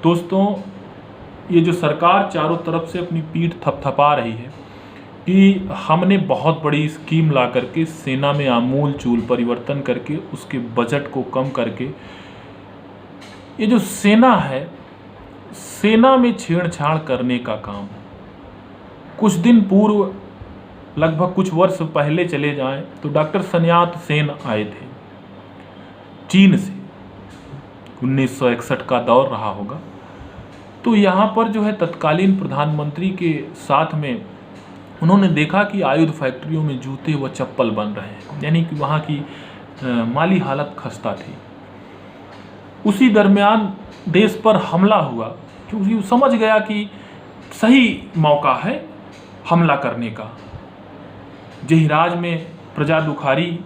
दोस्तों, ये जो सरकार चारों तरफ से अपनी पीठ थपथपा रही है कि हमने बहुत बड़ी स्कीम ला करके सेना में आमूल चूल परिवर्तन करके उसके बजट को कम करके, ये जो सेना है, सेना में छेड़छाड़ करने का काम। कुछ दिन पूर्व, लगभग कुछ वर्ष पहले चले जाएं तो डॉक्टर सन्यात सेन आए थे चीन से। 1961 का दौर रहा होगा। तो यहाँ पर जो है तत्कालीन प्रधानमंत्री के साथ में उन्होंने देखा कि आयुध फैक्ट्रियों में जूते व चप्पल बन रहे हैं, यानी कि वहाँ की माली हालत खस्ता थी। उसी दरमियान देश पर हमला हुआ, क्योंकि वो समझ गया कि सही मौका है हमला करने का। जहिराज में प्रजा दुखारी,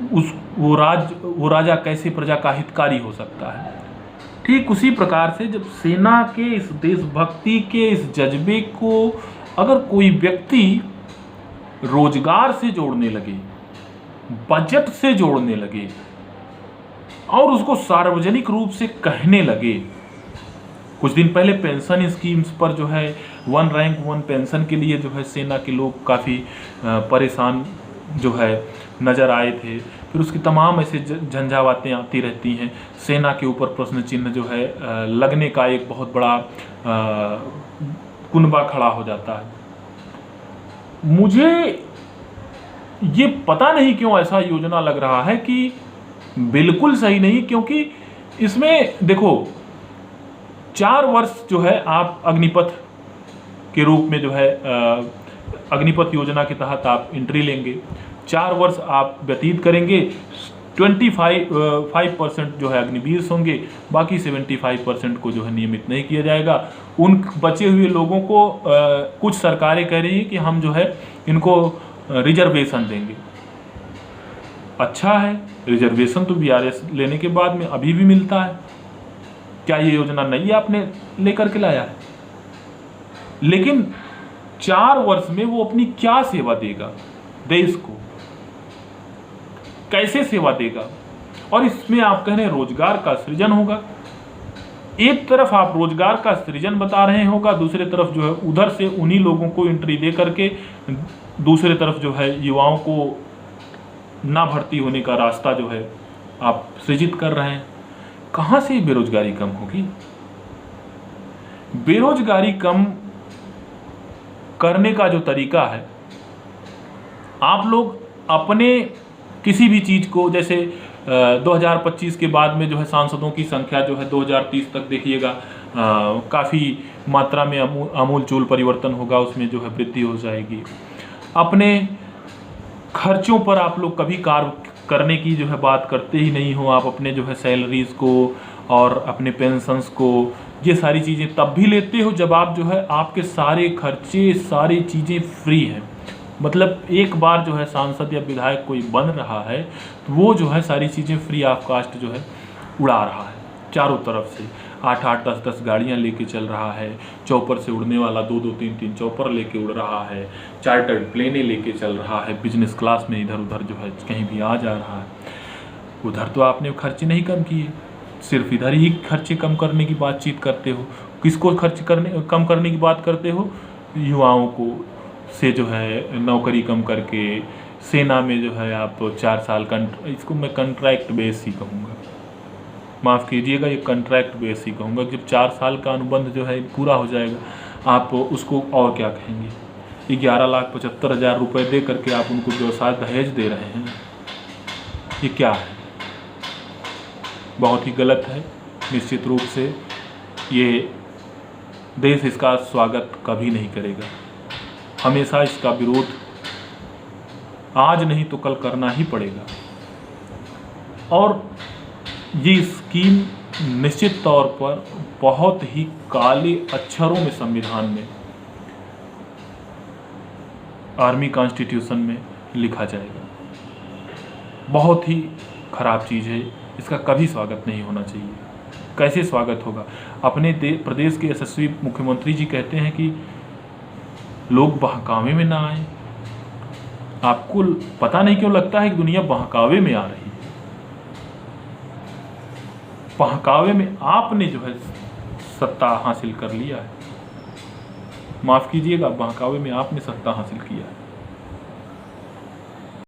वो राजा कैसे प्रजा का हितकारी हो सकता है। ठीक उसी प्रकार से जब सेना के इस देशभक्ति के इस जज्बे को अगर कोई व्यक्ति रोजगार से जोड़ने लगे, बजट से जोड़ने लगे और उसको सार्वजनिक रूप से कहने लगे। कुछ दिन पहले पेंशन स्कीम्स पर जो है 1 रैंक 1 पेंशन के लिए जो है सेना के लोग काफ़ी परेशान जो है नज़र आए थे। फिर उसकी तमाम ऐसे झंझावातें आती रहती हैं। सेना के ऊपर प्रश्न चिन्ह जो है लगने का एक बहुत बड़ा कुनबा खड़ा हो जाता है। मुझे ये पता नहीं क्यों ऐसा योजना लग रहा है कि बिल्कुल सही नहीं, क्योंकि इसमें देखो 4 वर्ष जो है आप अग्निपथ के रूप में जो है अग्निपथ योजना के तहत आप एंट्री लेंगे। 4 वर्ष आप व्यतीत करेंगे। 25% जो है अग्निवीर होंगे, बाकी 75% को जो है नियमित नहीं किया जाएगा। उन बचे हुए लोगों को कुछ सरकारें कह रही हैं कि हम जो है इनको रिजर्वेशन देंगे। अच्छा है, रिजर्वेशन तो बीआरएस लेने के बाद में अभी भी मिलता है। क्या ये योजना नई आपने लेकर के लाया है? लेकिन 4 वर्ष में वो अपनी क्या सेवा देगा देश को, कैसे सेवा देगा? और इसमें आप कह रहे हैं रोजगार का सृजन होगा। एक तरफ आप रोजगार का सृजन बता रहे होगा, दूसरी तरफ जो है उधर से उन्हीं लोगों को एंट्री दे करके दूसरी तरफ जो है युवाओं को ना भर्ती होने का रास्ता जो है आप सृजित कर रहे हैं। कहाँ से बेरोजगारी कम होगी? बेरोजगारी कम करने का जो तरीका है, आप लोग अपने किसी भी चीज़ को, जैसे 2025 के बाद में जो है सांसदों की संख्या जो है 2030 तक देखिएगा काफ़ी मात्रा में आमूल चूल परिवर्तन होगा, उसमें जो है वृद्धि हो जाएगी। अपने खर्चों पर आप लोग कभी कार्य करने की जो है बात करते ही नहीं हो। आप अपने जो है सैलरीज को और अपने पेंशन्स को, ये सारी चीज़ें तब भी लेते हो जब आप जो है आपके सारे खर्चे सारी चीज़ें फ्री हैं। मतलब एक बार जो है सांसद या विधायक कोई बन रहा है तो वो जो है सारी चीज़ें फ्री ऑफ कास्ट जो है उड़ा रहा है चारों तरफ से। 8-8, 10-10 गाड़ियाँ लेके चल रहा है। चौपर से उड़ने वाला 2-2, 3-3 चौपर लेके उड़ रहा है। चार्टर्ड प्लेनें लेके चल रहा है। बिजनेस क्लास में इधर उधर जो है कहीं भी आ जा रहा है। उधर तो आपने खर्चे नहीं कम किए, सिर्फ इधर ही खर्चे कम करने की बातचीत करते हो। किसको कम करने की बात करते हो? युवाओं को से जो है नौकरी कम करके सेना में जो है आप 4 साल इसको मैं कंट्रैक्ट बेस ही कहूँगा, माफ़ कीजिएगा, ये कंट्रैक्ट बेस ही कहूँगा। जब 4 साल का अनुबंध जो है पूरा हो जाएगा आप उसको और क्या कहेंगे? 11,75,000 रुपये दे करके आप उनको व्यवसाय दहेज दे रहे हैं। ये क्या है? बहुत ही गलत है। निश्चित रूप से ये देश इसका स्वागत कभी नहीं करेगा। हमेशा इसका विरोध आज नहीं तो कल करना ही पड़ेगा। और ये स्कीम निश्चित तौर पर बहुत ही काले अक्षरों में संविधान में, आर्मी कॉन्स्टिट्यूशन में लिखा जाएगा। बहुत ही खराब चीज़ है, इसका कभी स्वागत नहीं होना चाहिए। कैसे स्वागत होगा? अपने प्रदेश के यशस्वी मुख्यमंत्री जी कहते हैं कि लोग बहकावे में ना आए। आपको पता नहीं क्यों लगता है कि दुनिया बहकावे में आ रही है। बहकावे में आपने जो है सत्ता हासिल कर लिया है। माफ़ कीजिएगा, बहकावे में आपने सत्ता हासिल किया है।